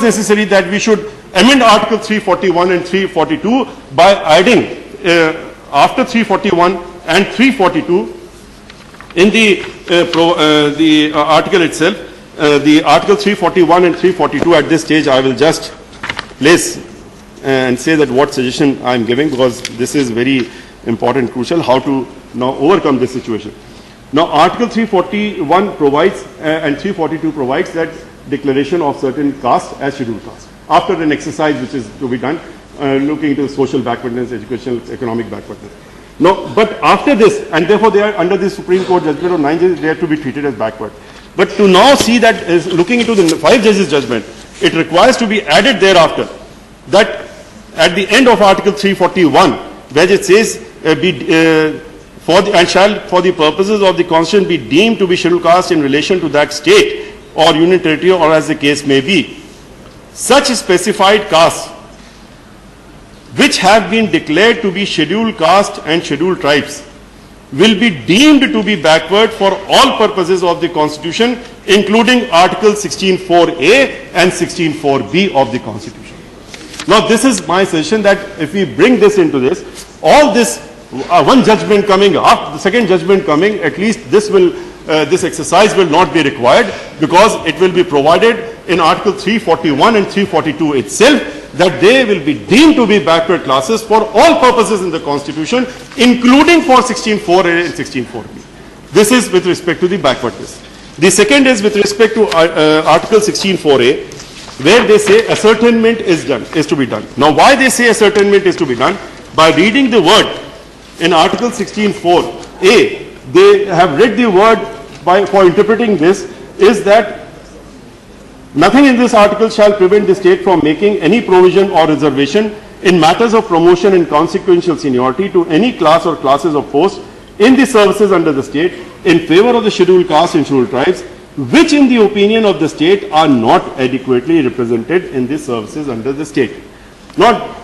becomes necessary that we should amend Article 341 and 342 by adding after 341 and 342 in the article itself, the Article 341 and 342. At this stage, I will just place and say that what suggestion I am giving, because this is very important, crucial, how to now overcome this situation. Now, Article 341 provides and 342 provides that declaration of certain caste as scheduled caste after an exercise which is to be done looking into social backwardness, educational, economic backwardness. No, but after this, and therefore they are under the Supreme Court judgment of 9 judges, they are to be treated as backward. But to now see that looking into the 5 judges judgment, it requires to be added thereafter that at the end of Article 341, where it says for the purposes of the Constitution be deemed to be scheduled caste in relation to that state or union territory or as the case may be, such specified castes which have been declared to be scheduled caste and scheduled tribes will be deemed to be backward for all purposes of the Constitution, including Article 16(4)(a) and 16(4)(b) of the Constitution. Now, this is my suggestion that if we bring this into this, all this one judgment coming after the second judgment coming, at least this will this exercise will not be required, because it will be provided in Article 341 and 342 itself that they will be deemed to be backward classes for all purposes in the Constitution, including for 16(4)(a) and 16(4)(b). This is with respect to the backwardness. The second is with respect to Article 16(4)(a), where they say ascertainment is to be done. Now, why they say ascertainment is to be done? By reading the word in Article 16(4)(a), they have read the word for interpreting this is that nothing in this article shall prevent the state from making any provision or reservation in matters of promotion and consequential seniority to any class or classes of post in the services under the state in favor of the scheduled castes and scheduled tribes, which in the opinion of the state are not adequately represented in the services under the state. Now,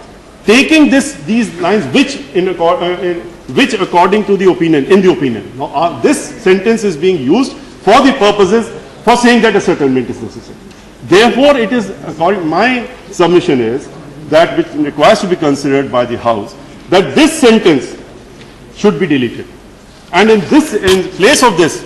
taking these lines, which according to the opinion, in the opinion. Now, this sentence is being used for the purposes for saying that ascertainment is necessary. Therefore, it is, my submission is that which requires to be considered by the House, that this sentence should be deleted. And in place of this,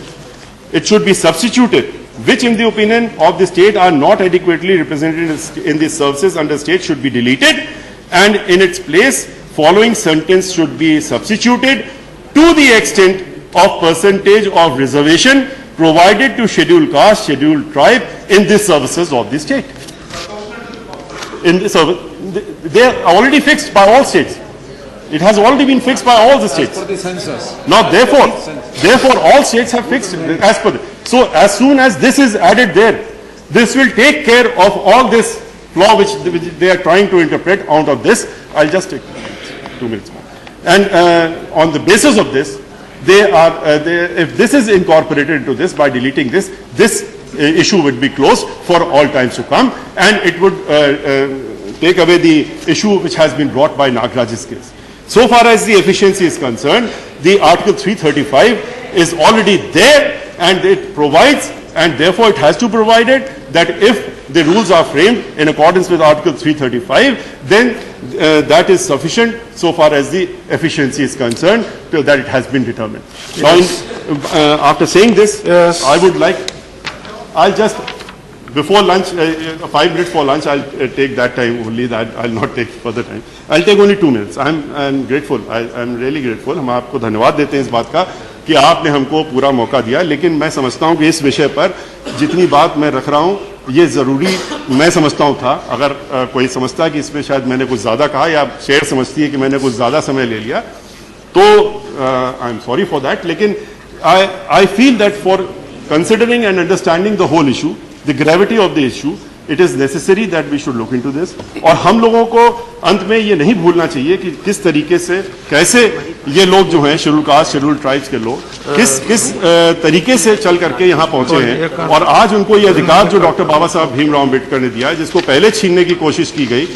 it should be substituted, which in the opinion of the state are not adequately represented in the services under state should be deleted, and in its place, following sentence should be substituted to the extent of percentage of reservation provided to scheduled caste, scheduled tribe in the services of the state. In the service, they are already fixed by all states. It has already been fixed by all the states. For the census. Now, therefore, all states have fixed as per. So, as soon as this is added there, this will take care of all this flaw which they are trying to interpret out of this. I'll just take 2 minutes more. And on the basis of this, if this is incorporated into this by deleting this issue would be closed for all times to come, and it would take away the issue which has been brought by Nagraj's case. So far as the efficiency is concerned, the Article 335 is already there, and it provides, and therefore it has to provide it, that if the rules are framed in accordance with Article 335, then that is sufficient so far as the efficiency is concerned, that it has been determined. Yes. Now, after saying this, yes, I would like, I'll just, before lunch, 5 minutes for lunch, I'll take that time only, that I'll not take further time. I'll take only 2 minutes. I'm grateful. I'm really grateful. हम आपको धन्यवाद देते हैं इस बात का कि आपने हमको पूरा मौका दिया, लेकिन मैं समझता हूँ कि इस विषय पर जितनी बात मैं रख रहा हूँ, ये ज़रूरी मैं समझता हूँ था. अगर कोई समझता है कि इसमें शायद मैंने कुछ ज़्यादा कहा या शेयर समझती है कि मैंने कुछ ज़्यादा समय ले लिया, तो I am sorry for that. लेकिन I feel that for considering and understanding the whole issue, the gravity of the issue, it is necessary that we should look into this. और हम लोगों को अंत में ये नहीं भूलना चाहिए कि किस तरीके से, कैसे ये लोग जो हैं शेड्यूल कास्ट, शेड्यूल ट्राइब्स के लोग किस तरीके से चल करके यहाँ पहुंचे हैं, और आज उनको ये अधिकार जो डॉक्टर बाबा साहब भीमराव अम्बेडकर ने दिया है, जिसको पहले छीनने की कोशिश की गई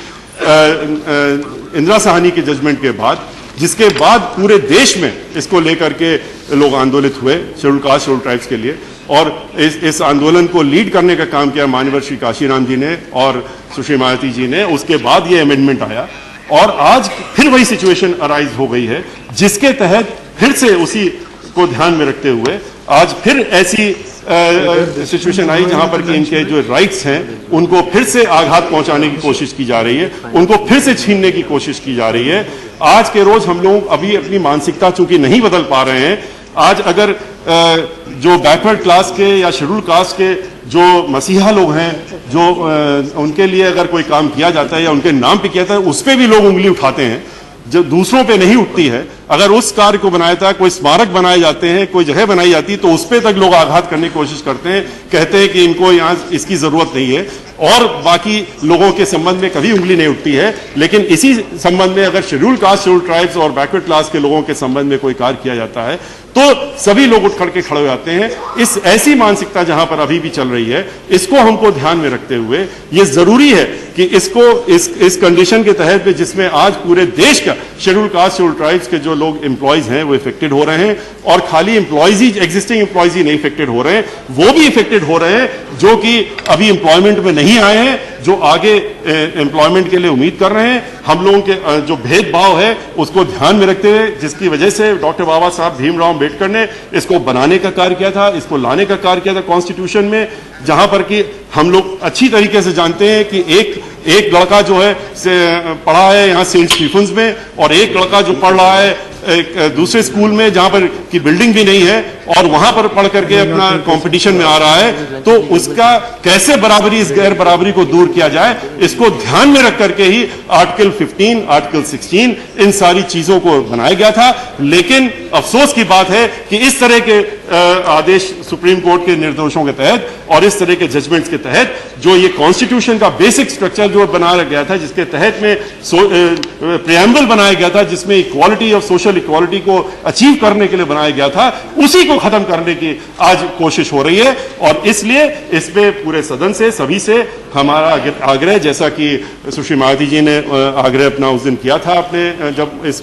इंदिरा साहनी के जजमेंट के बाद, जिसके बाद पूरे देश में इसको लेकर के लोग आंदोलित हुए शेड्यूल कास्ट, शेड्यूल ट्राइब्स के लिए, और इस आंदोलन को लीड करने का काम किया माननीय श्री काशीराम जी ने और सुश्री मायावती जी ने। उसके बाद ये अमेंडमेंट आया और आज फिर वही सिचुएशन अराइज हो गई है, जिसके तहत फिर से उसी को ध्यान में रखते हुए आज फिर ऐसी सिचुएशन आई जहां पर कि इनके जो राइट्स हैं उनको फिर से आघात पहुंचाने की कोशिश की जा रही है, उनको फिर से छीनने की कोशिश की जा रही है। आज के रोज हम लोग अभी अपनी मानसिकता चूंकि नहीं बदल पा रहे हैं, आज अगर जो बैकवर्ड क्लास के या शेड्यूल कास्ट के जो मसीहा लोग हैं, जो उनके लिए अगर कोई काम किया जाता है या उनके नाम पे किया जाता है, उस पर भी लोग उंगली उठाते हैं, जो दूसरों पे नहीं उठती है। अगर उस कार्य को बनाया था, कोई स्मारक बनाए जाते हैं, कोई जगह बनाई जाती है, तो उस पे तक लोग आघात करने की कोशिश करते हैं, कहते हैं कि इनको यहाँ इसकी जरूरत नहीं है, और बाकी लोगों के संबंध में कभी उंगली नहीं उठती है। लेकिन इसी संबंध में अगर शेड्यूल कास्ट, शेड्यूल ट्राइब्स और बैकवर्ड क्लास के लोगों के संबंध में कोई कार्य किया जाता है तो सभी लोग उठ करके खड़े हो जाते हैं। इस ऐसी मानसिकता जहां पर अभी भी चल रही है, इसको हमको ध्यान में रखते हुए ये जरूरी है कि इसको इस कंडीशन के तहत में जिसमें आज पूरे देश का शेड्यूल कास्ट, शेड्यूल ट्राइब्स के जो लोग एम्प्लॉयज हैं वो इफेक्टेड हो रहे हैं, और खाली एम्प्लॉयज ही, एग्जिस्टिंग एम्प्लॉयज ही नहीं इफेक्टेड हो रहे हैं, वो भी इफेक्टेड हो रहे हैं जो कि अभी एम्प्लॉयमेंट में नहीं आए हैं, जो आगे एम्प्लॉयमेंट के लिए उम्मीद कर रहे हैं। हम लोगों के जो भेदभाव है उसको ध्यान में रखते हुए, जिसकी वजह से डॉक्टर बाबा साहब भीमराव अम्बेडकर ने इसको बनाने का कार्य किया था, इसको लाने का कार्य किया था कॉन्स्टिट्यूशन में, जहां पर कि हम लोग अच्छी तरीके से जानते हैं कि एक लड़का जो है पढ़ा है यहाँ सेंट स्टीफेंस में, और एक लड़का जो पढ़ रहा है एक दूसरे स्कूल में जहां पर की बिल्डिंग भी नहीं है, और वहां पर पढ़ करके अपना कंपटीशन में आ रहा है। तो उसका कैसे बराबरी, इस गैर बराबरी को दूर किया जाए, इसको ध्यान में रख करके ही आर्टिकल 15, आर्टिकल 16 इन सारी चीजों को बनाया गया था। लेकिन अफसोस की बात है कि इस तरह के आदेश सुप्रीम कोर्ट के निर्देशों के तहत और इस तरह के जजमेंट्स के तहत जो ये कॉन्स्टिट्यूशन का बेसिक स्ट्रक्चर जो बनाया गया था, जिसके तहत में प्रियम्बल बनाया गया था, जिसमें इक्वालिटी और सोशल इक्वालिटी को अचीव करने के लिए बनाया गया था, उसी को खत्म करने की आज कोशिश हो रही है। और इसलिए इस पे पूरे सदन से, सभी से हमारा आग्रह, जैसा कि सुश्री मायावती जी ने आग्रह अपना उस दिन किया था, अपने जब इस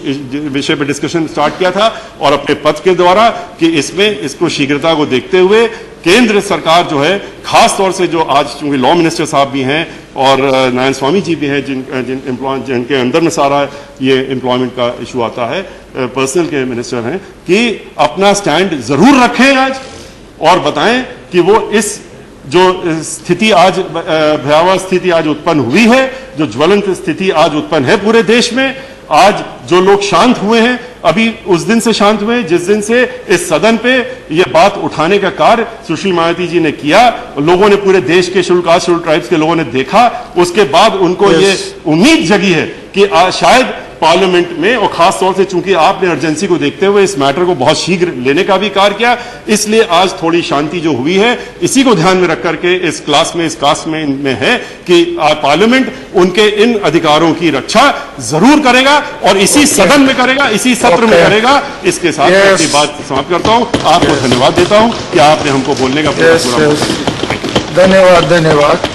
विषय पर डिस्कशन स्टार्ट किया था और अपने पद के द्वारा, कि इसमें इसको शीघ्रता को देखते हुए केंद्र सरकार जो है, खास तौर से जो आज चूंकि लॉ मिनिस्टर साहब भी हैं और नारायण स्वामी जी भी हैं, जिनके अंदर में सारा ये एम्प्लॉयमेंट का इशू आता है, पर्सनल के मिनिस्टर हैं, कि अपना स्टैंड जरूर रखें आज और बताएं कि वो इस जो स्थिति आज, भयावह स्थिति आज उत्पन्न हुई है, जो ज्वलंत स्थिति आज उत्पन्न है पूरे देश में, आज जो लोग शांत हुए हैं, अभी उस दिन से शांत हुए जिस दिन से इस सदन पे ये बात उठाने का कार्य सुश्री मायावती जी ने किया, लोगों ने, पूरे देश के शेड्यूल कास्ट, शेड्यूल ट्राइब्स के लोगों ने देखा, उसके बाद उनको ये उम्मीद जगी है कि शायद पार्लियामेंट में, और खास तौर से चूंकि आपने अर्जेंसी को देखते हुए इस मैटर को बहुत शीघ्र लेने का भी कार्य किया, इसलिए आज थोड़ी शांति जो हुई है, इसी को ध्यान में रख करके इस क्लास में, इस कास्ट में है कि पार्लियामेंट उनके इन अधिकारों की रक्षा जरूर करेगा और इसी सदन में करेगा, इसी सत्र में करेगा। इसके साथ मैं अपनी बात समाप्त करता हूं। आपको धन्यवाद देता हूं कि आपने हमको बोलने का पूरा धन्यवाद।